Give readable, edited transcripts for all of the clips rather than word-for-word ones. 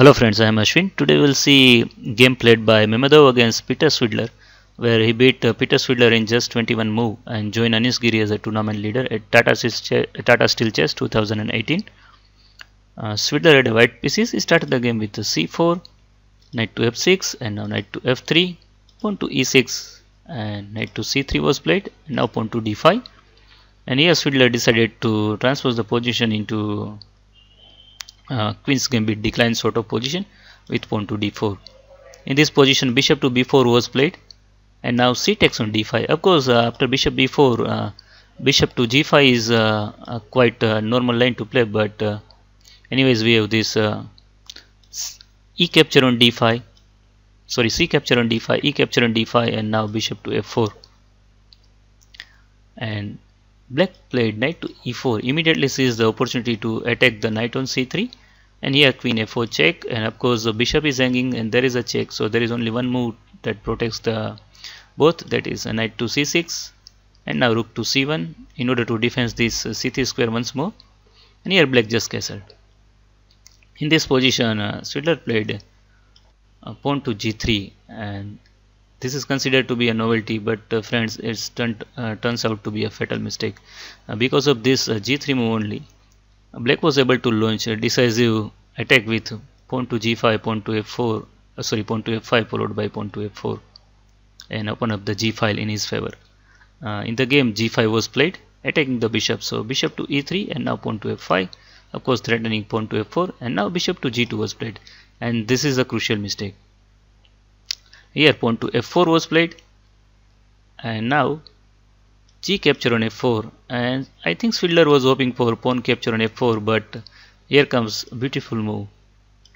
Hello friends, I am Ashwin. Today we will see game played by Mamedyarov against Peter Svidler, where he beat Peter Svidler in just 21 moves and joined Anish Giri as a tournament leader at Tata Steel Chess 2018. Svidler had a white pieces. He started the game with c4, knight to f6, and now knight to f3, pawn to e6, and knight to c3 was played, and now pawn to d5. And here Svidler decided to transpose the position into Queen's Gambit decline sort of position with pawn to d4. In this position, bishop to b4 was played, and now c takes on d5. Of course, after bishop b4, bishop to g5 is quite a normal line to play, but anyways, we have this e capture on d5. Sorry, c capture on d5, e capture on d5, and now bishop to f4. And black played knight to e4, immediately sees the opportunity to attack the knight on c3, and here queen f4 check, and of course the bishop is hanging and there is a check, so there is only one move that protects the both, that is a knight to c6, and now rook to c1 in order to defend this c3 square once more, and here black just castled. In this position, Svidler played pawn to g3, and this is considered to be a novelty, but friends, it turns out to be a fatal mistake. Because of this g3 move only, black was able to launch a decisive attack with pawn to g5, pawn to f4, pawn to f5 followed by pawn to f4, and open up the g file in his favor. In the game, g5 was played, attacking the bishop, so bishop to e3, and now pawn to f5, of course threatening pawn to f4, and now bishop to g2 was played, and this is a crucial mistake. Here pawn to f4 was played, and now g capture on f4, and I think Svidler was hoping for pawn capture on f4, but here comes a beautiful move,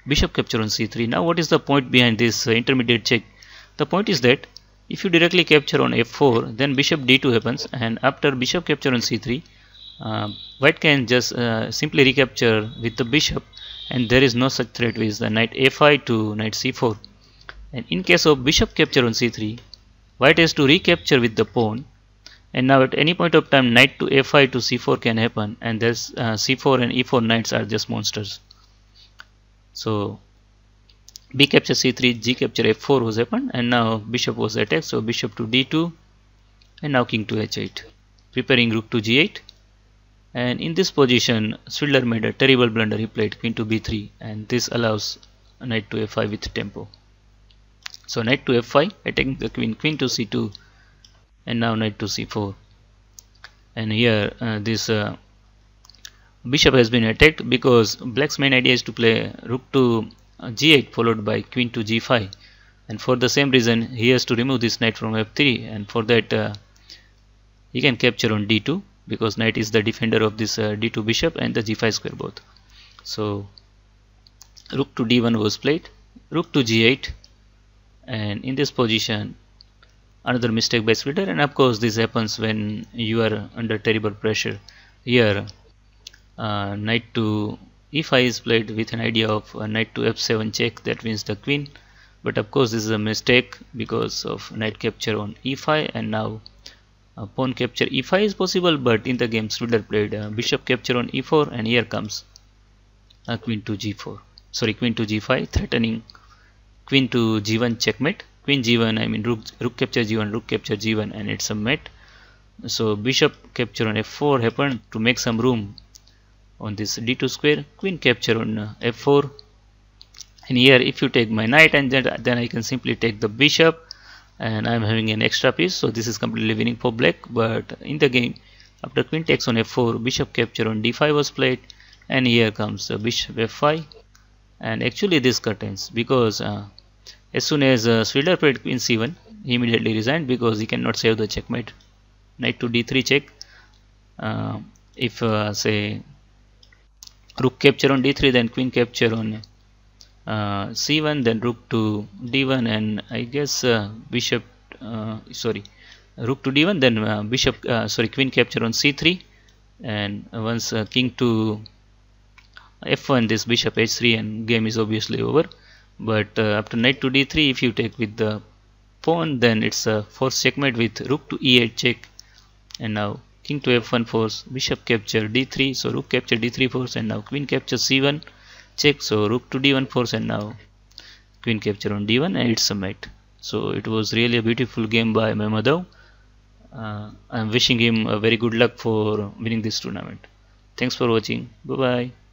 bishop capture on c3. Now what is the point behind this intermediate check? The point is that if you directly capture on f4, then bishop d2 happens, and after bishop capture on c3, white can just simply recapture with the bishop, and there is no such threat with the knight a5 to knight c4. And in case of bishop capture on c3, white has to recapture with the pawn, and now at any point of time knight to a5 to c4 can happen, and there's c4 and e4 knights are just monsters. So b capture c3, g capture f4 was happened, and now bishop was attacked, so bishop to d2, and now king to h8, preparing rook to g8. And in this position, Svidler made a terrible blunder. He played queen to b3, and this allows knight to f5 with tempo. So knight to f5, attacking the queen, queen to c2, and now knight to c4. And here this bishop has been attacked because black's main idea is to play rook to g8 followed by queen to g5, and for the same reason he has to remove this knight from f3, and for that he can capture on d2 because knight is the defender of this d2 bishop and the g5 square both. So rook to d1 was played, rook to g8, and in this position another mistake by Svidler, and of course this happens when you are under terrible pressure. Here knight to e5 is played with an idea of knight to f7 check, that wins the queen, but of course this is a mistake because of knight capture on e5, and now pawn capture e5 is possible, but in the game Svidler played bishop capture on e4, and here comes queen to g4, sorry, queen to g5, threatening queen to g1 checkmate, queen g1, I mean rook capture g1, rook capture g1, and it's a mate. So bishop capture on f4 happened to make some room on this d2 square, queen capture on f4, and here if you take my knight, and then I can simply take the bishop, and I'm having an extra piece, so this is completely winning for black. But in the game, after queen takes on f4, bishop capture on d5 was played, and here comes bishop f5, and actually this curtains because as soon as Svidler played queen c1, he immediately resigned because he cannot save the checkmate. Knight to d3 check. If say rook capture on d3, then queen capture on c1, then rook to d1, and I guess bishop rook to d1, then bishop queen capture on c3, and once king to f1, this bishop h3, and game is obviously over. But after knight to d3, if you take with the pawn, then it's a forced checkmate with rook to e8 check, and now king to f1 force, bishop capture d3, so rook capture d3 force, and now queen capture c1, check. So rook to d1 force, and now queen capture on d1, and it's a mate. So it was really a beautiful game by Mamedyarov. I'm wishing him a very good luck for winning this tournament. Thanks for watching. Bye bye.